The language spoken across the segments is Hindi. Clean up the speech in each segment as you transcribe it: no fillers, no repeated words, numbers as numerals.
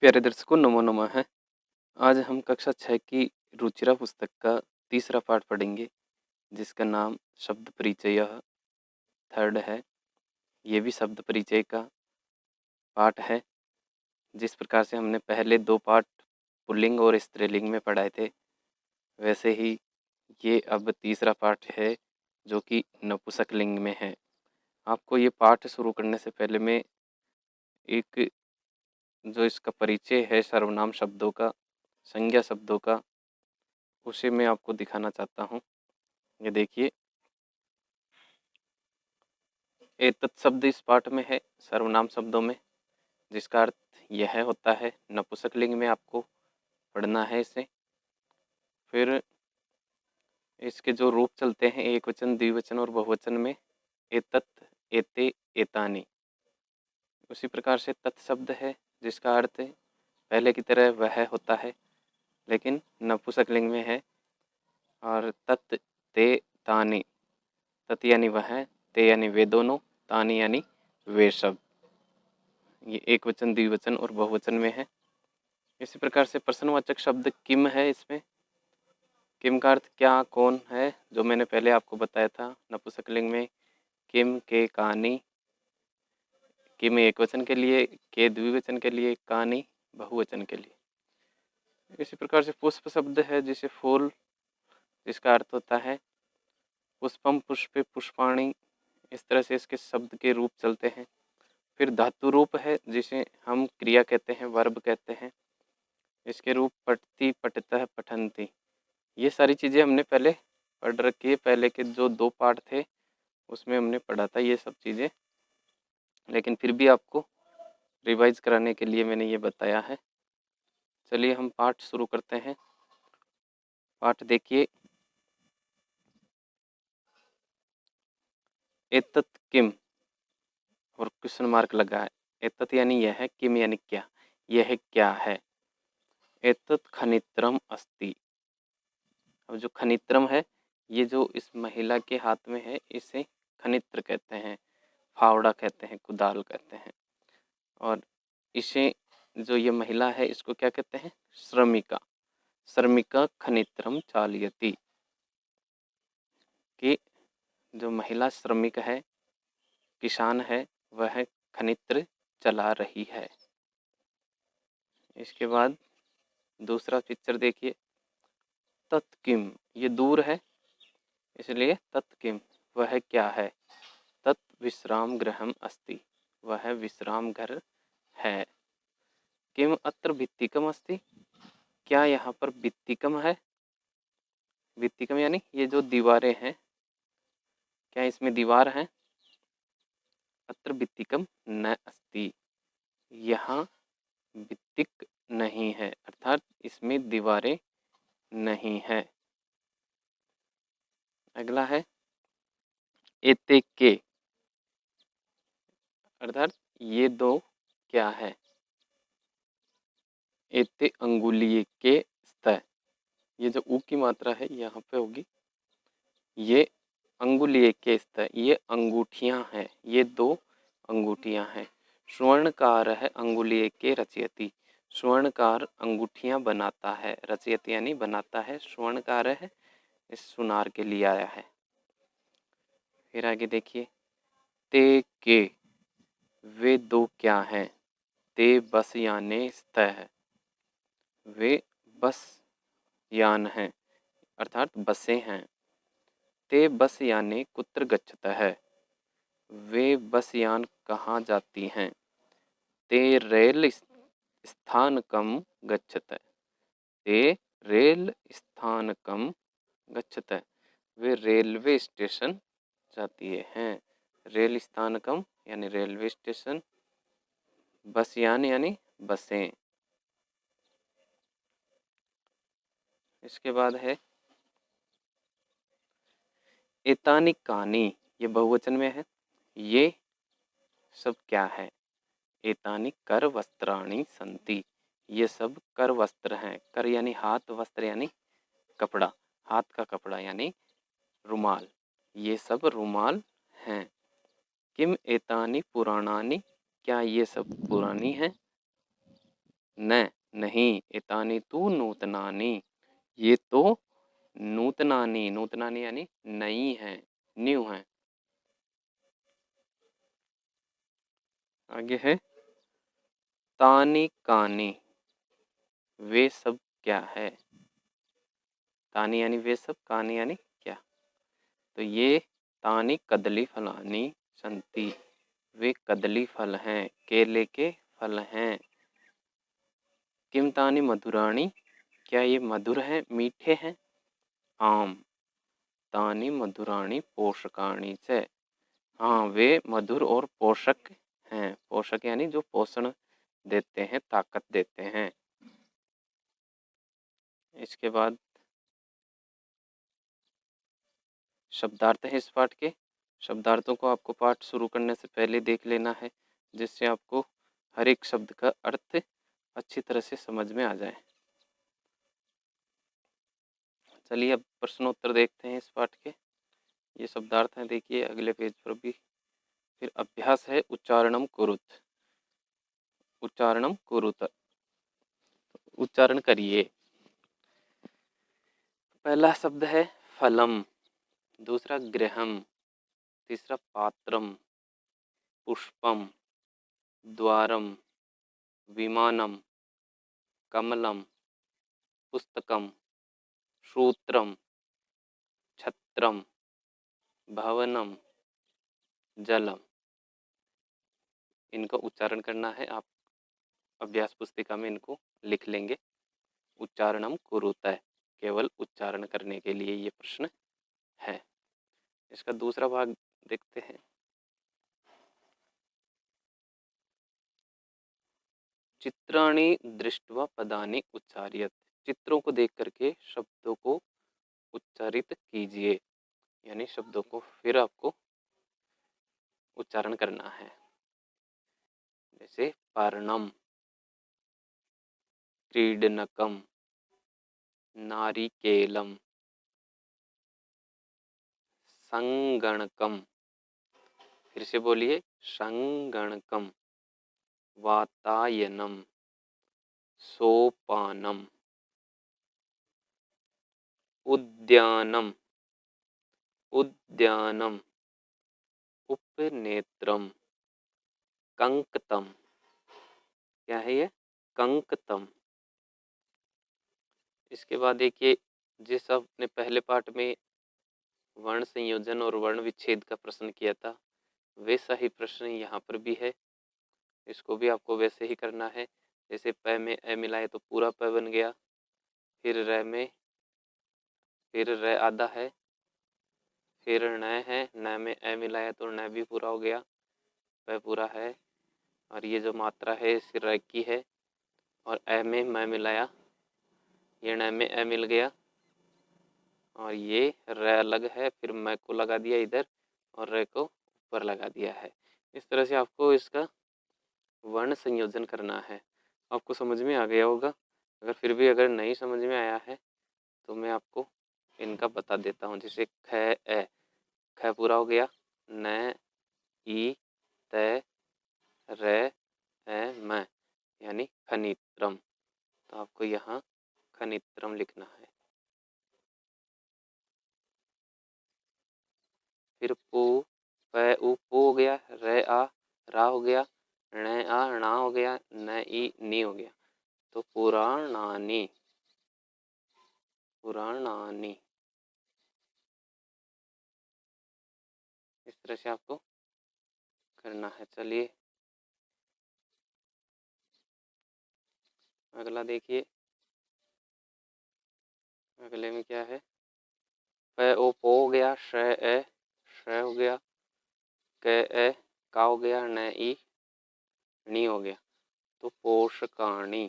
प्यारे दर्शकों, नमो नमः है। आज हम कक्षा 6 की रुचिरा पुस्तक का तीसरा पाठ पढ़ेंगे, जिसका नाम शब्द परिचय थर्ड है। ये भी शब्द परिचय का पाठ है। जिस प्रकार से हमने पहले दो पाठ पुल्लिंग और स्त्रीलिंग में पढ़ाए थे, वैसे ही ये अब तीसरा पाठ है जो कि नपुंसकलिंग में है। आपको ये पाठ शुरू करने से पहले मैं एक जो इसका परिचय है सर्वनाम शब्दों का, संज्ञा शब्दों का, उसे मैं आपको दिखाना चाहता हूँ। ये देखिए, एतत् शब्द इस पाठ में है सर्वनाम शब्दों में, जिसका अर्थ यह होता है। नपुंसकलिंग में आपको पढ़ना है इसे। फिर इसके जो रूप चलते हैं एक वचन, द्विवचन और बहुवचन में, एतत्, एते, एतानि। उसी प्रकार से तत् शब्द है जिसका अर्थ पहले की तरह वह होता है, लेकिन नपुंसकलिंग में है। और तत्, ते, तानि। तत् यानी वह, ते यानी वे दोनों, तानि यानी वे सब। ये एक वचन, द्विवचन और बहुवचन में है। इसी प्रकार से प्रश्नवाचक शब्द किम है इसमें। किम का अर्थ क्या, कौन है, जो मैंने पहले आपको बताया था नपुंसकलिंग में। किम, के, कानी। किम एक वचन के लिए, के द्विवचन के लिए, कानी बहुवचन के लिए। इसी प्रकार से पुष्प शब्द है जिसे फूल, जिसका अर्थ होता है पुष्पम पुष्पे पुष्पाणि। इस तरह से इसके शब्द के रूप चलते हैं। फिर धातु रूप है जिसे हम क्रिया कहते हैं, वर्ब कहते हैं। इसके रूप पठती, पठतः, पठन्ति। ये सारी चीज़ें हमने पहले पढ़ रखी है। पहले के जो दो पाठ थे उसमें हमने पढ़ा था ये सब चीज़ें, लेकिन फिर भी आपको रिवाइज कराने के लिए मैंने ये बताया है। चलिए हम पाठ शुरू करते हैं। पाठ देखिए, एतत् किम, और क्वेश्चन मार्क लगा है। एतत् यानी यह है, किम यानी क्या, यह क्या है। एतत् खनित्रम अस्ति। अब जो खनित्रम है, ये जो इस महिला के हाथ में है, इसे खनित्र कहते हैं, फावड़ा कहते हैं, कुदाल कहते हैं। और इसे जो ये महिला है इसको क्या कहते हैं, श्रमिका। श्रमिका खनित्रम चालयति, कि जो महिला श्रमिक है, किसान है, वह खनित्र चला रही है। इसके बाद दूसरा पिक्चर देखिए, तत्किम, ये दूर है इसलिए तत्किम, वह क्या है। तत् विश्राम गृहम अस्ति, वह विश्राम घर है। किम अत्र भित्तिकम अस्ति, क्या यहाँ पर भित्तिकम है। भित्तिकम यानी ये जो दीवारें हैं, क्या इसमें दीवार है। अत्र भित्तिकम न अस्ति, यहाँ भित्तिक नहीं है, अर्थात इसमें दीवारें नहीं है। अगला है एते के, अर्थात ये दो क्या है। एते अंगुलीय के स्तः, ये जो ऊ की मात्रा है यहाँ पे होगी। ये अंगुलीय के स्तः, ये अंगूठियाँ हैं, ये दो अंगूठियाँ हैं। स्वर्णकार है अंगुलीय के रचयति, स्वर्णकार अंगूठियाँ बनाता है। रचयति यानी बनाता है, स्वर्णकार है इस सुनार के लिए आया है। फिर आगे देखिए, ते के, वे दो क्या हैं। ते बस याने स्तः, वे बस यान हैं, अर्थात बसें हैं। ते बस याने कुत्र गच्छतः, वे बस यान कहाँ जाती हैं। ते रेल स्थानकम गच्छतः, ते रेल स्थानकम गच्छतः, वे रेलवे स्टेशन जाती हैं। रेल स्थानकम यानी रेलवे स्टेशन, बस यानी बसें। इसके बाद है एतानि कानि, ये बहुवचन में है। ये सब क्या है। एतानि कर वस्त्राणि सन्ति, ये सब कर वस्त्र हैं। कर यानी हाथ, वस्त्र यानी कपड़ा, हाथ का कपड़ा यानी रुमाल, ये सब रुमाल हैं। किम एतानि पुराणानि, क्या ये सब पुरानी हैं। न नहीं, एतानि तु नूतनानि, ये तो नूतनानि, नूतनानि यानी नई है, न्यू है। आगे है तानि कानि, वे सब क्या है। तानि यानी वे सब, कानि यानी क्या। तो ये तानि कदली फलानि सन्ति, वे कदली फल हैं, केले के फल हैं। किम तानि मधुराणि, क्या ये मधुर हैं, मीठे हैं। आम तानि मधुराणि पोषकाणि च, हाँ वे मधुर और पोषक हैं। पोषक यानी जो पोषण देते हैं, ताकत देते हैं। इसके बाद शब्दार्थ है इस पाठ के। शब्दार्थों को आपको पाठ शुरू करने से पहले देख लेना है, जिससे आपको हर एक शब्द का अर्थ अच्छी तरह से समझ में आ जाए। चलिए अब प्रश्नोत्तर देखते हैं इस पाठ के। ये शब्दार्थ हैं, देखिए अगले पेज पर भी। फिर अभ्यास है उच्चारणम कुरुत, उच्चारणम कुरुत, उच्चारण करिए। पहला शब्द है फलम, दूसरा गृहम, तीसरा पात्रम, पुष्पम, द्वारम, विमानम, कमलम, पुस्तकम, सूत्रम, छत्रम, भवनम, जलम। इनका उच्चारण करना है, आप अभ्यास पुस्तिका में इनको लिख लेंगे। उच्चारणम कुरुतः, केवल उच्चारण करने के लिए ये प्रश्न है। इसका दूसरा भाग देखते हैं। चित्राणि दृष्ट्वा पदानि उच्चार्यत, चित्रों को देख करके शब्दों को उच्चारित कीजिए, यानी शब्दों को फिर आपको उच्चारण करना है। जैसे पर्णम, क्रीडनकम, नारिकेलम, संगणकम, फिर से बोलिए संगणकम, वातायनम, सोपानम, उद्यानम, उद्यानम, उपनेत्रम, कंकतम। क्या है ये? कंकतम। इसके बाद देखिए, जिस आपने पहले पाठ में वर्ण संयोजन और वर्ण विच्छेद का प्रश्न किया था, वैसा ही प्रश्न यहाँ पर भी है। इसको भी आपको वैसे ही करना है। जैसे प में ए मिलाए तो पूरा प बन गया, फिर र में, फिर र आधा है, फिर न है, न में ए मिलाया तो न भी पूरा हो गया, प पूरा है। और ये जो मात्रा है इस र की है, और ए में मैं मिलाया, ये न में ए मिल गया, और ये र अलग है, फिर मैं को लगा दिया इधर और र को ऊपर लगा दिया है। इस तरह से आपको इसका वर्ण संयोजन करना है। आपको समझ में आ गया होगा। अगर फिर भी अगर नहीं समझ में आया है तो मैं आपको इनका बता देता हूँ। जैसे ख ए, ख पूरा हो गया, न ई त र ए म, यानी खनित्रम। तो आपको यहाँ खनित्रम लिखना है। फिर पू, प उ पू हो गया, र आ रा हो गया, ण आ णा हो गया, न ई नी हो गया। तो पुराणानि, पुराणानि। इस तरह से आपको करना है। चलिए अगला देखिए, अगले में क्या है। प ओ पो हो गया, श ए श हो गया, क ए का हो गया, न ई नी हो गया। तो पोषकाणि,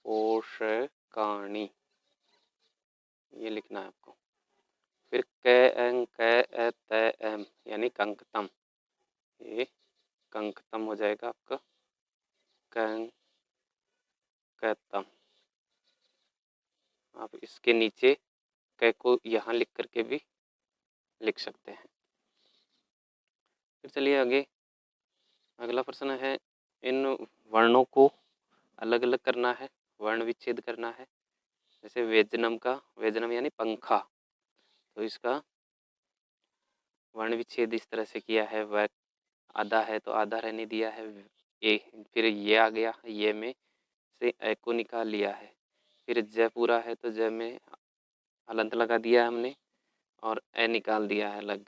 पोषकाणि ये लिखना है आपको। फिर क एं क ए त एम, यानी कंकतम। ये कंकतम हो जाएगा आपका, कंकतम। आप इसके नीचे क को यहाँ लिख करके भी लिख सकते हैं। फिर चलिए आगे, अगला प्रश्न है इन वर्णों को अलग अलग करना है, वर्ण विच्छेद करना है। जैसे व्यजनम का, व्यजनम यानी पंखा, तो इसका वर्ण विच्छेद इस तरह से किया है। वह आधा है तो आधा रहने दिया है, ए फिर ये आ गया, ये में से ए को निकाल लिया है। फिर ज पूरा है तो ज में हलंत लगा दिया हमने और ए निकाल दिया है अलग।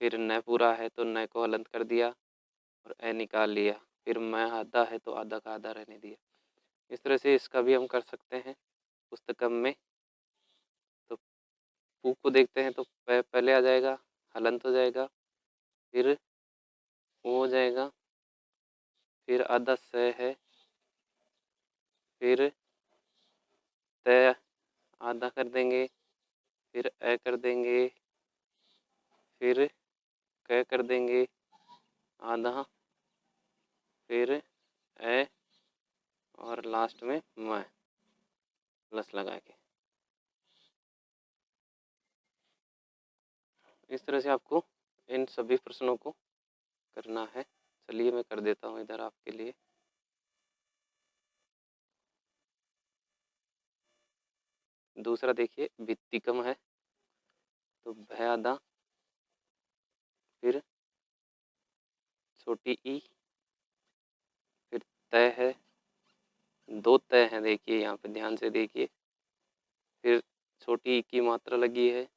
फिर न पूरा है तो न को हलंत कर दिया और ए निकाल लिया। फिर मैं आधा है तो आधा का आधा रहने दिया। इस तरह से इसका भी हम कर सकते हैं पुस्तकम में। तो पू को देखते हैं तो पहले आ जाएगा, हलंत हो जाएगा, फिर वो हो जाएगा, फिर आधा स है, फिर त आधा कर देंगे, फिर ए कर देंगे, फिर क कर देंगे आधा, फिर ए और लास्ट में मैं प्लस लगा के। इस तरह से आपको इन सभी प्रश्नों को करना है। चलिए मैं कर देता हूँ इधर आपके लिए। दूसरा देखिए, भित्तिकम है तो भय आधा, फिर छोटी ई, फिर तय है, दो तय हैं देखिए यहाँ पे, ध्यान से देखिए। फिर छोटी ई की मात्रा लगी है,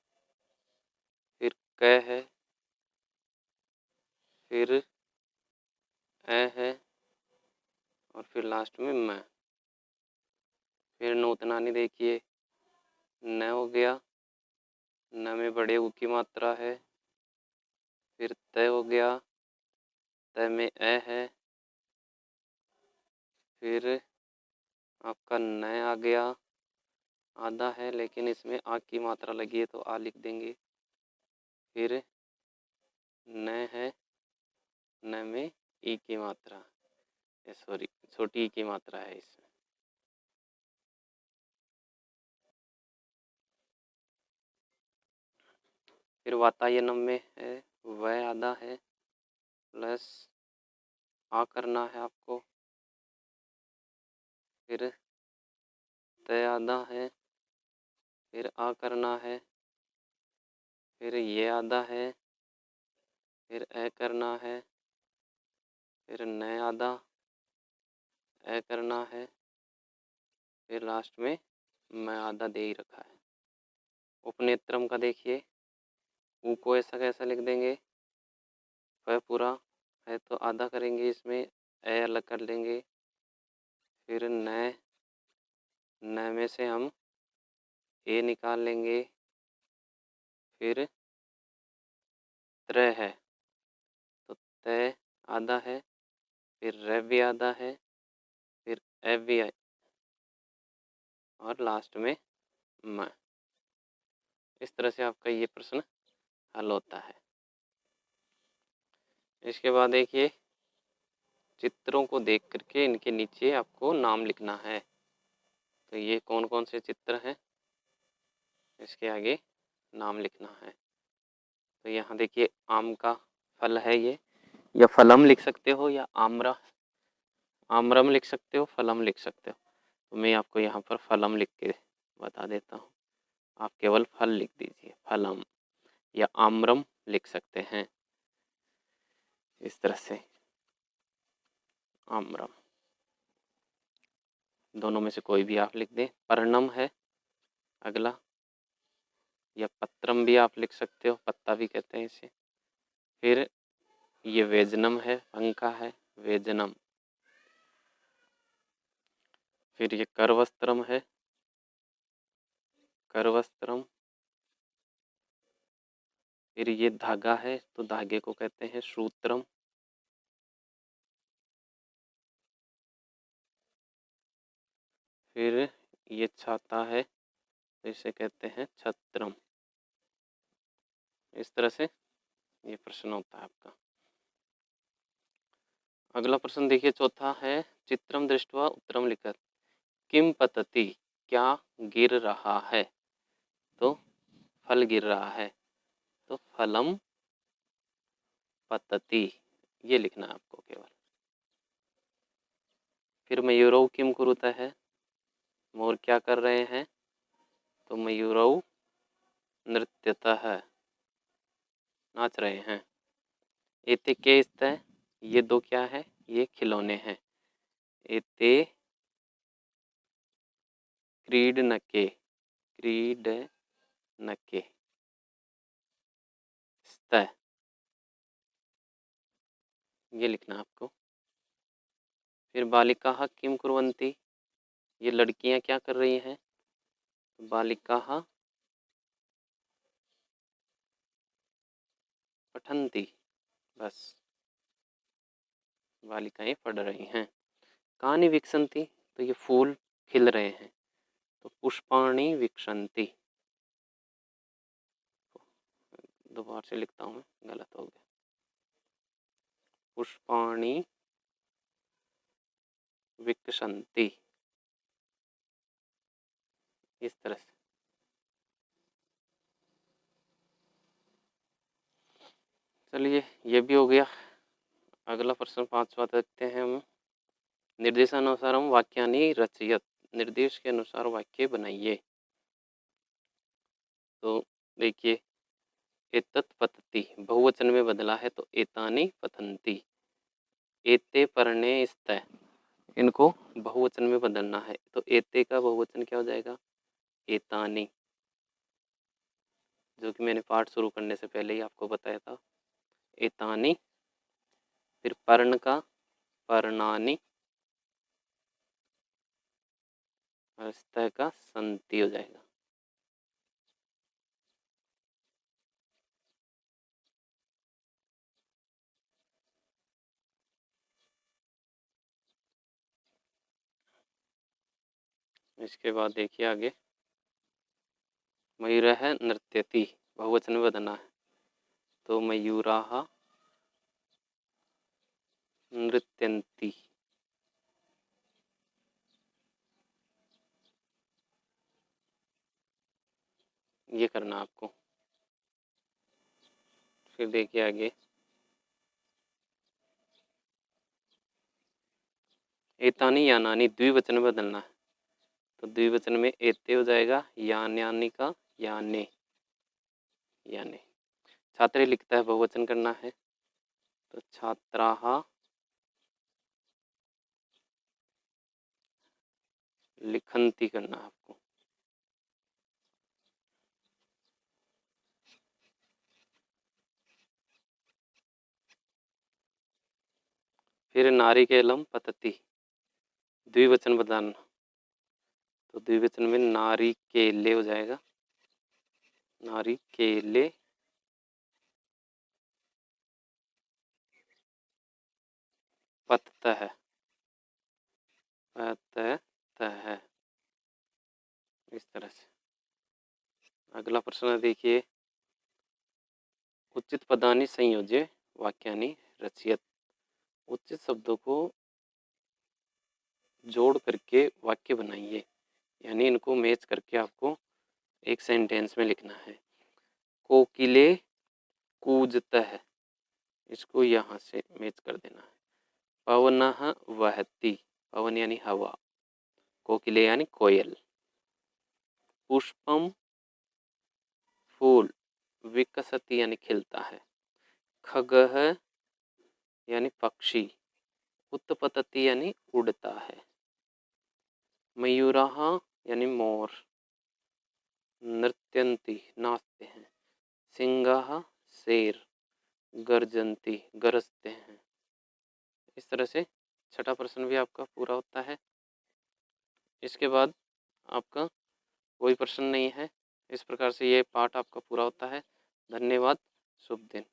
फिर क है, फिर ए है और फिर लास्ट में मैं। फिर नूतनानी देखिए, न हो गया, न में बड़े ऊ की मात्रा है, फिर तय हो गया, तय में ए है, फिर आपका न आ गया, आधा है लेकिन इसमें आ की मात्रा लगी है तो आ लिख देंगे। फिर न है, न में ई की मात्रा, सॉरी छोटी ई की मात्रा है इसमें। फिर वातायनम में है, वह आधा है, प्लस आ करना है आपको, फिर तय आधा है, फिर आ करना है, फिर ये आधा है, फिर ए करना है, फिर न आधा, ए करना है, फिर लास्ट में मैं आधा दे ही रखा है। उपनेत्रम का देखिए, ऊ को ऐसा कैसा लिख देंगे, फ पूरा है तो आधा करेंगे, इसमें ए अलग कर लेंगे, फिर न में से हम ए निकाल लेंगे, फिर त्र है तो तय आधा है, फिर र भी आधा है, फिर ए भी है और लास्ट में मैं। इस तरह से आपका ये प्रश्न हल होता है। इसके बाद देखिए, चित्रों को देख करके इनके नीचे आपको नाम लिखना है। तो ये कौन कौन से चित्र हैं, इसके आगे नाम लिखना है। तो यहाँ देखिए, आम का फल है ये, या फलम लिख सकते हो या आम्रम लिख सकते हो, फलम लिख सकते हो। तो मैं आपको यहाँ पर फलम लिख के बता देता हूँ। आप केवल फल लिख दीजिए, फलम, या आम्रम लिख सकते हैं इस तरह से, आम्रम, दोनों में से कोई भी आप लिख दें। पर्णम है अगला, या पत्रम भी आप लिख सकते हो, पत्ता भी कहते हैं इसे। फिर ये वेजनम है, पंखा है, वेजनम। फिर ये करवस्त्रम है, करवस्त्रम। फिर ये धागा है तो धागे को कहते हैं सूत्रम। फिर ये छाता है तो इसे कहते हैं छत्रम। इस तरह से ये प्रश्न होता है आपका। अगला प्रश्न देखिए, चौथा है, चित्रम दृष्ट्वा उत्तरम लिखत, किम पतति, क्या गिर रहा है। तो फल गिर रहा है, तो फलम पतति, ये लिखना है आपको केवल। फिर मयूरौ किम कुरुतः, मोर क्या कर रहे हैं, तो मयूरौ नृत्यतः, नाच रहे हैं। एते के स्तः, ये दो क्या है, ये खिलौने हैं। एते क्रीडनके, क्रीडनके, स्तः, ये लिखना आपको। फिर बालिकाः किम कुर्वन्ति, ये लड़कियां क्या कर रही हैं, बालिकाः पठन्ति, बस बालिकाएं पढ़ रही हैं। कानि विकसन्ति, तो ये फूल खिल रहे हैं, तो पुष्पाणि विकसन्ति। दोबारा से लिखता हूँ मैं, गलत हो गया। पुष्पाणि विकसन्ति, इस तरह से। चलिए ये भी हो गया। अगला प्रश्न 5वां देखते हैं हम। निर्देशानुसारम वाक्यानि रचयत, निर्देश के अनुसार वाक्य बनाइए। तो देखिए, एतत् पतति बहुवचन में बदला है, तो एतानि पतन्ति। एते पढ़ने स्तः, इनको बहुवचन में बदलना है, तो एते का बहुवचन क्या हो जाएगा, एतानि, जो कि मैंने पाठ शुरू करने से पहले ही आपको बताया था, एतानि। फिर पर्ण का पर्णानि, और स्तः का संति हो जाएगा। इसके बाद देखिए आगे, मयूरः नृत्यति, बहुवचन में बदलना है, तो मयूराः नृत्यन्ति। ये करना आपको। फिर देखिए आगे, एतानि यानानि, द्विवचन में बदलना है, तो द्विवचन में एते हो जाएगा, यान्यानि का याने, याने। छात्रे लिखता है, बहुवचन करना है, तो छात्राः लिखन्ति करना है आपको। फिर नारिकेलम पतति, द्विवचन बदलना, तो द्विवचन में नारिकेले हो जाएगा, नारिकेले पततः, पततः, इस तरह से। अगला प्रश्न देखिए, उचित पदानि संयोज्य वाक्यानि रचयत, उचित शब्दों को जोड़ करके वाक्य बनाइए, यानी इनको मैच करके आपको एक सेंटेंस में लिखना है। कोकिले कूजतः, इसको यहाँ से मैच कर देना है। पवनः वहति, पवन यानी हवा, कोकिले यानी कोयल। पुष्पम फूल, विकसति यानी खिलता है। खगः यानी पक्षी, उत्पतति यानी उड़ता है। मयूराः यानी मोर, नृत्यन्ति नाचते हैं। सिंहाः शेर, गर्जन्ति गरजते हैं। इस तरह से छठा प्रश्न भी आपका पूरा होता है। इसके बाद आपका कोई प्रश्न नहीं है। इस प्रकार से ये पाठ आपका पूरा होता है। धन्यवाद, शुभ दिन।